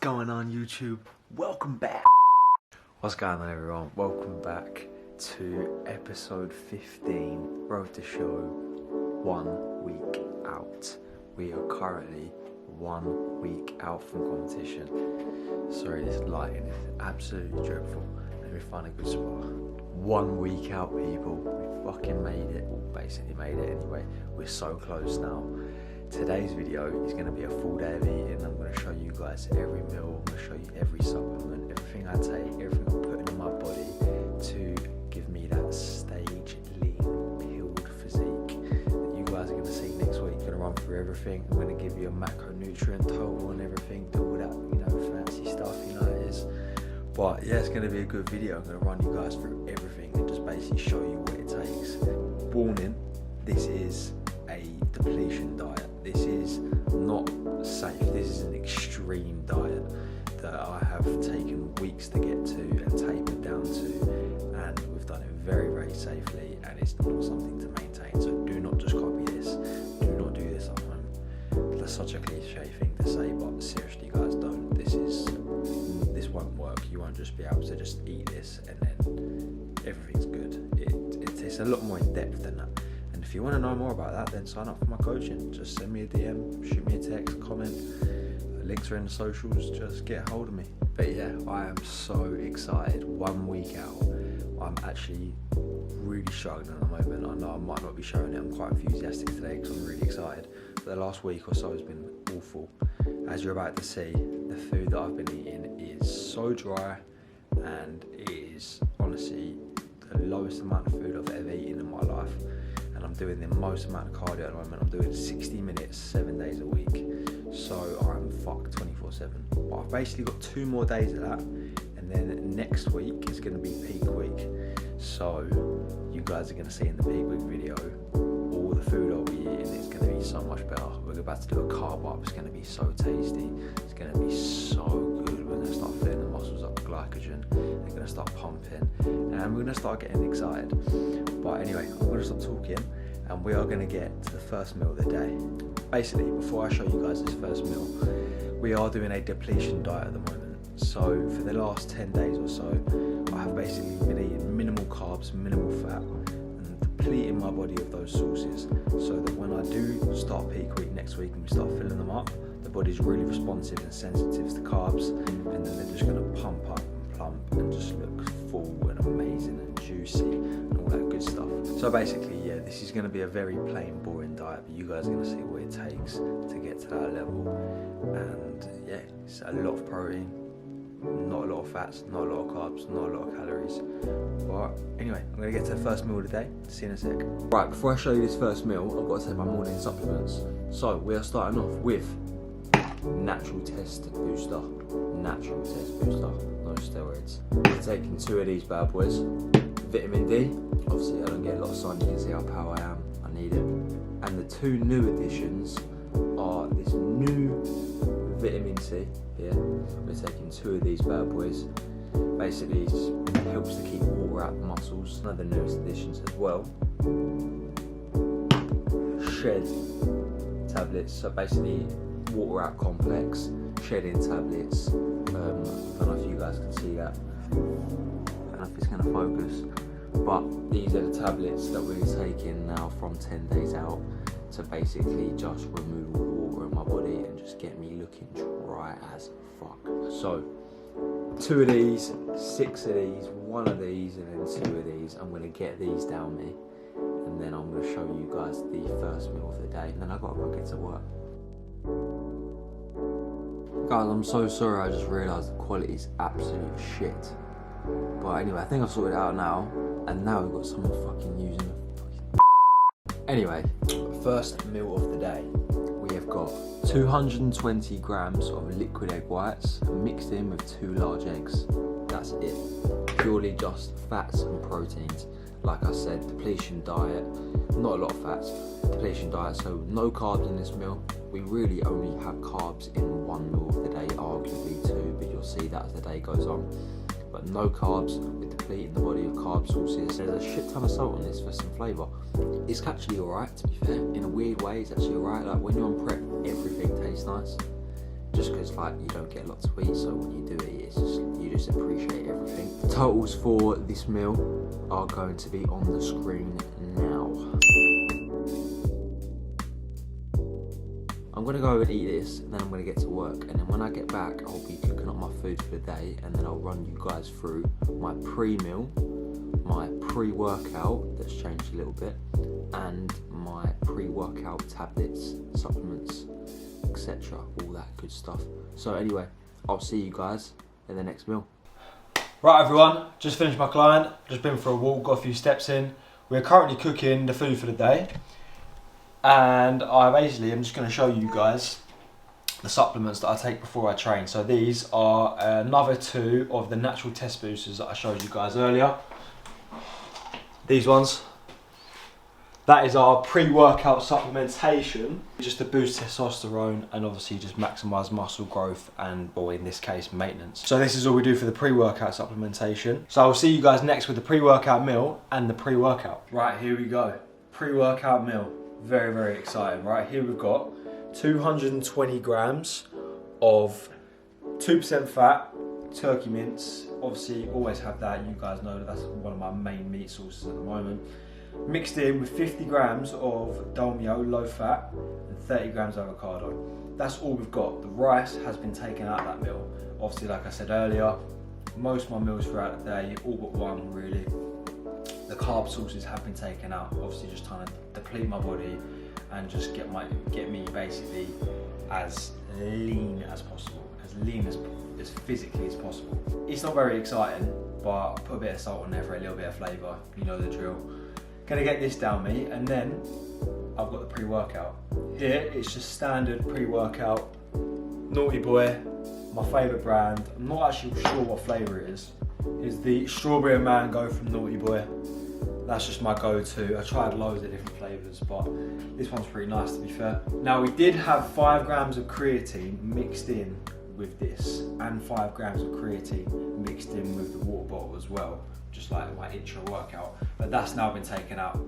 going on, YouTube? Welcome back. What's going on, everyone? Welcome back to episode 15, Road to Show, 1 week out. We are currently 1 week out from competition. Sorry, this lighting is absolutely dreadful. Let me find a good spot. 1 week out, people. We fucking made it. Well, basically made it anyway. We're so close now. Today's video is going to be a full day of eating. I'm going to show you guys every meal. I'm going to show you every supplement, everything I take, everything I'm putting in my body to give me that stage lean, peeled physique that you guys are going to see next week. I'm going to run through everything. I'm going to give you a macronutrient total and everything, do all that, fancy stuff, it is. But yeah, it's going to be a good video. I'm going to run you guys through everything and just basically show you what it takes. Warning, this is a depletion diet. This is not safe. This is an extreme diet that I have taken weeks to get to and tapered down to, and we've done it very, very safely, and it's not something to maintain. So do not just copy this. Do not do this at home. That's such a cliche thing to say, but seriously, guys, don't. This won't work. You won't just be able to just eat this and then everything's good. It's a lot more in depth than that. If you want to know more about that, then sign up for my coaching. Just send me a DM, shoot me a text, comment. Links are in the socials, just get a hold of me. But yeah, I am so excited. 1 week out. I'm actually really struggling at the moment. I know I might not be showing it. I'm quite enthusiastic today because I'm really excited. But the last week or so has been awful. As you're about to see, the food that I've been eating is so dry, and it is honestly the lowest amount of food I've ever eaten in my life. I'm doing the most amount of cardio at the moment. I'm doing 60 minutes, 7 days a week. So I'm fucked 24/7. But I've basically got 2 more days of that. And then next week is going to be peak week. So you guys are going to see in the peak week video all the food I'll be eating. It's going to be so much better. We're about to do a carb up. It's going to be so tasty. It's going to be so good. We're going to start filling the muscles up with glycogen. They're going to start pumping. And we're going to start getting excited. But anyway, I'm going to stop talking and we are going to get to the first meal of the day. Basically, before I show you guys this first meal, we are doing a depletion diet at the moment. So for the last 10 days or so, I have basically been eating minimal carbs, minimal fat, and depleting my body of those sources so that when I do start peak week next week and we start filling them up, the body's really responsive and sensitive to carbs, and then they're just going to pump up and plump and just look full and amazing and juicy and all that good stuff. So basically, yeah, this is going to be a very plain, boring diet, but you guys are going to see what it takes to get to that level. And yeah, it's a lot of protein, not a lot of fats, not a lot of carbs, not a lot of calories. But anyway, I'm going to get to the first meal of the day. See you in a sec. Right, before I show you this first meal, I've got to take my morning supplements. So we are starting off with Natural Test Booster. Natural Test Booster, no steroids. We're taking 2 of these bad boys. Vitamin D, obviously I don't get a lot of sun, you can see how power I am, I need it. And the 2 new additions are this new vitamin C here. We're taking 2 of these bad boys. Basically it helps to keep water out the muscles. One of the newest additions as well. Shed tablets, so basically water out complex, shedding tablets. I don't know if you guys can see that. I don't know if it's going to focus, but these are the tablets that we're taking now from 10 days out to basically just remove all the water in my body and just get me looking dry as fuck. So 2 of these, 6 of these, 1 of these, and then 2 of these. I'm going to get these down me, and then I'm going to show you guys the first meal of the day, and then I've got to go get to work. Guys, I'm so sorry, I just realised the quality is absolute shit. But anyway, I think I've sorted it out now, and now we've got someone fucking using the Anyway, first meal of the day. We have got 220 grams of liquid egg whites mixed in with 2 large eggs. That's it. Purely just fats and proteins. Like I said, depletion diet, not a lot of fats, depletion diet, so no carbs in this meal. We really only have carbs in 1 meal of the day, arguably 2, but you'll see that as the day goes on. But no carbs, we're depleting the body of carb sources. There's a shit ton of salt on this for some flavour. It's actually alright, to be fair. In a weird way, it's actually alright. Like when you're on prep, everything tastes nice. just because like you don't get a lot to eat, so when you do eat, it's just, you just appreciate everything. The totals for this meal are going to be on the screen now. I'm gonna go and eat this, and then I'm gonna get to work, and then when I get back, I'll be cooking up my food for the day, and then I'll run you guys through my pre-meal, my pre-workout that's changed a little bit, and my pre-workout tablets, supplements, etc. All that good stuff. So anyway, I'll see you guys in the next meal. Right everyone, just finished my client, just been for a walk, got a few steps in. We're currently cooking the food for the day. And I'm just going to show you guys the supplements that I take before I train. So these are another 2 of the natural test boosters that I showed you guys earlier. These ones. That is our pre-workout supplementation, just to boost testosterone and obviously just maximise muscle growth and, or in this case, maintenance. So this is all we do for the pre-workout supplementation. So I'll see you guys next with the pre-workout meal and the pre-workout. Right, here we go. Pre-workout meal. Very, very exciting. Right, here we've got 220 grams of 2% fat, turkey mince. Obviously, always have that. You guys know that that's one of my main meat sources at the moment. Mixed in with 50 grams of dolmio, low fat, and 30 grams of avocado. That's all we've got. The rice has been taken out of that meal. Obviously, like I said earlier, most of my meals throughout the day, all but one really, the carb sources have been taken out. Obviously, just trying to deplete my body and just get me basically as lean as possible, as lean as physically as possible. It's not very exciting, but I put a bit of salt on there for a little bit of flavour. You know the drill. Gonna get this down me, and then I've got the pre-workout. Here it's just standard pre-workout. Naughty Boy, my favourite brand. I'm not actually sure what flavour it is the strawberry and mango from Naughty Boy. That's just my go-to. I tried loads of different flavours, but this one's pretty nice to be fair. Now we did have 5 grams of creatine mixed in with this, and 5 grams of creatine mixed in with the water bottle as well, just like my intro workout, but that's now been taken out.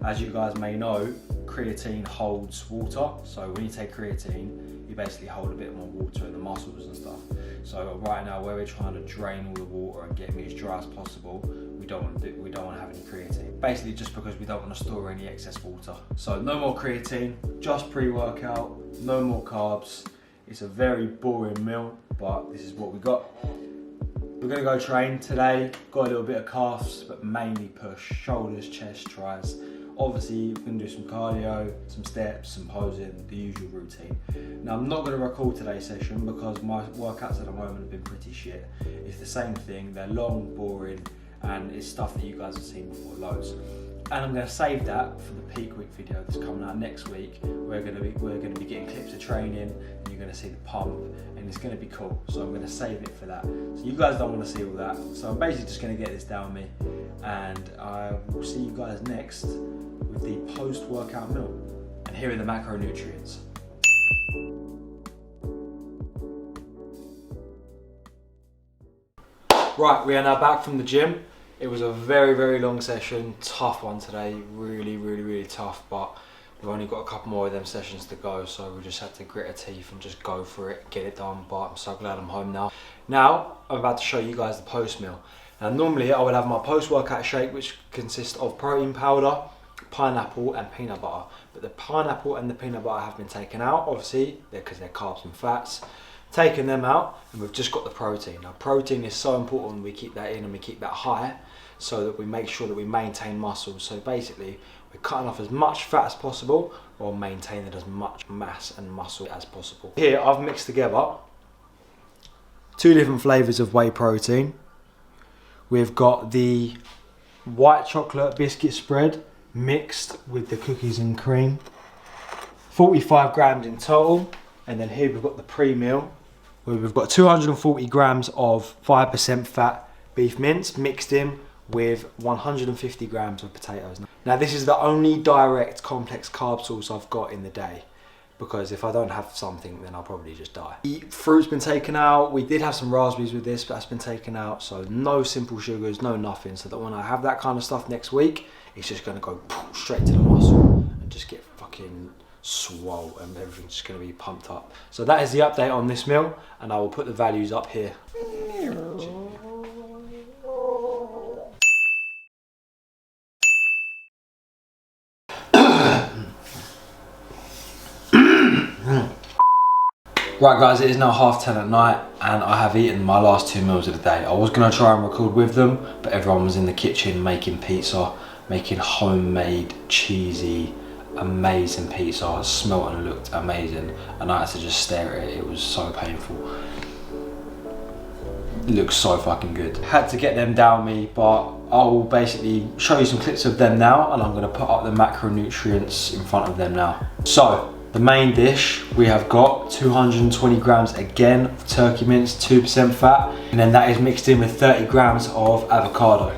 As you guys may know, creatine holds water, so when you take creatine, you basically hold a bit more water in the muscles and stuff. So right now, where we're trying to drain all the water and get me as dry as possible, we don't want to have any creatine. Basically, just because we don't want to store any excess water. So no more creatine, just pre-workout, no more carbs. It's a very boring meal, but this is what we got. We're gonna go train today. Got a little bit of calves, but mainly push, shoulders, chest, tries. Obviously, we're gonna do some cardio, some steps, some posing, the usual routine. Now, I'm not gonna record today's session because my workouts at the moment have been pretty shit. It's the same thing, they're long, boring, and it's stuff that you guys have seen before loads. And I'm gonna save that for the peak week video that's coming out next week. We're gonna be getting clips of training, and you're gonna see the pump, and it's gonna be cool. So I'm gonna save it for that. So you guys don't wanna see all that. So I'm basically just gonna get this down me, and I will see you guys next with the post-workout meal. And here are the macronutrients. Right, we are now back from the gym. It was a very, very long session, tough one today, really tough, but we've only got a couple more of them sessions to go, so we just had to grit our teeth and just go for it, get it done, but I'm so glad I'm home now. Now, I'm about to show you guys the post meal. Now, normally I would have my post-workout shake, which consists of protein powder, pineapple and peanut butter, but the pineapple and the peanut butter have been taken out, obviously, because they're carbs and fats. Taken them out, and we've just got the protein. Now, protein is so important, we keep that in and we keep that high, so that we make sure that we maintain muscle. So basically, we're cutting off as much fat as possible, while maintaining as much mass and muscle as possible. Here, I've mixed together 2 different flavours of whey protein. We've got the white chocolate biscuit spread mixed with the cookies and cream. 45 grams in total. And then here we've got the pre-meal, where we've got 240 grams of 5% fat beef mince mixed in with 150 grams of potatoes. Now this is the only direct complex carb source I've got in the day, because if I don't have something, then I'll probably just die. The fruit's been taken out. We did have some raspberries with this, but that's been taken out. So no simple sugars, no nothing. So that when I have that kind of stuff next week, it's just gonna go straight to the muscle and just get fucking swole and everything's just going to be pumped up. So that is the update on this meal, and I will put the values up here. Right guys, it is now 10:30 at night and I have eaten my last 2 meals of the day. I was going to try and record with them, but everyone was in the kitchen making pizza, making homemade, cheesy, amazing pizza. It smelled and looked amazing, and I had to just stare at it. It was so painful. It looks so fucking good. Had to get them down me, but I'll basically show you some clips of them now, and I'm going to put up the macronutrients in front of them now. So the main dish, we have got 220 grams again of turkey mince, 2% fat, and then that is mixed in with 30 grams of avocado.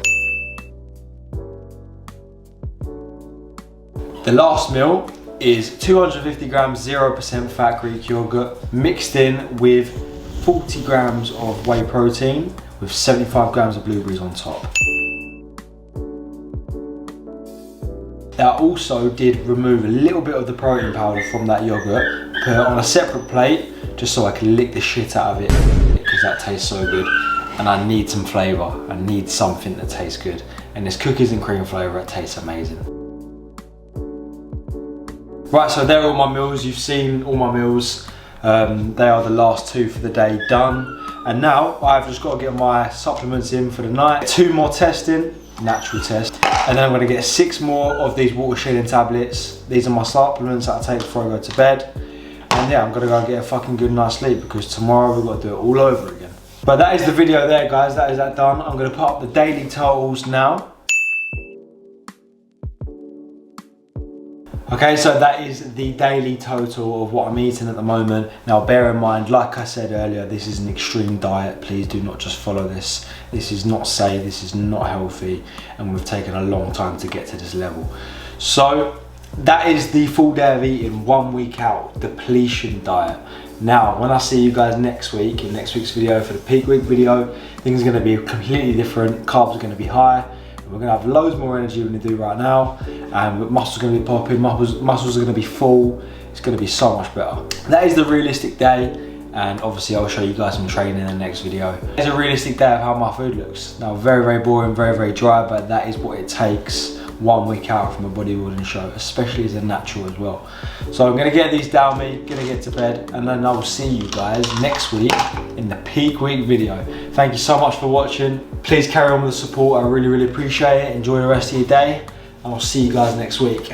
The last meal is 250 grams 0% fat Greek yogurt mixed in with 40 grams of whey protein with 75 grams of blueberries on top. I also did remove a little bit of the protein powder from that yogurt, put it on a separate plate just so I can lick the shit out of it because that tastes so good, and I need some flavour. I need something that tastes good, and this cookies and cream flavour, it tastes amazing. Right, so there are all my meals. You've seen all my meals. They are the last 2 for the day done, and now I've just got to get my supplements in for the night. 2 more testing, natural test, and then I'm going to get 6 more of these water shedding tablets. These are my supplements that I take before I go to bed, and yeah, I'm going to go and get a fucking good night's sleep because tomorrow we've got to do it all over again. But that is the video there guys, that is that done. I'm going to put up the daily totals now. Okay, so that is the daily total of what I'm eating at the moment. Now bear in mind, like I said earlier, this is an extreme diet. Please do not just follow this. This is not safe, this is not healthy, and we've taken a long time to get to this level. So that is the full day of eating 1 week out, depletion diet. Now, when I see you guys next week, in next week's video for the peak week video, things are gonna be completely different. Carbs are gonna be high. We're gonna have loads more energy than we do right now, and muscles are gonna be popping, muscles are gonna be full. It's gonna be so much better. That is the realistic day, and obviously I'll show you guys some training in the next video. It's a realistic day of how my food looks. Now, very, very boring, very, very dry, but that is what it takes 1 week out from a bodybuilding show, especially as a natural as well. So I'm gonna get these down me, gonna get to bed, and then I'll see you guys next week in the peak week video. Thank you so much for watching. Please carry on with the support, I really, really appreciate it. Enjoy the rest of your day, and I'll see you guys next week.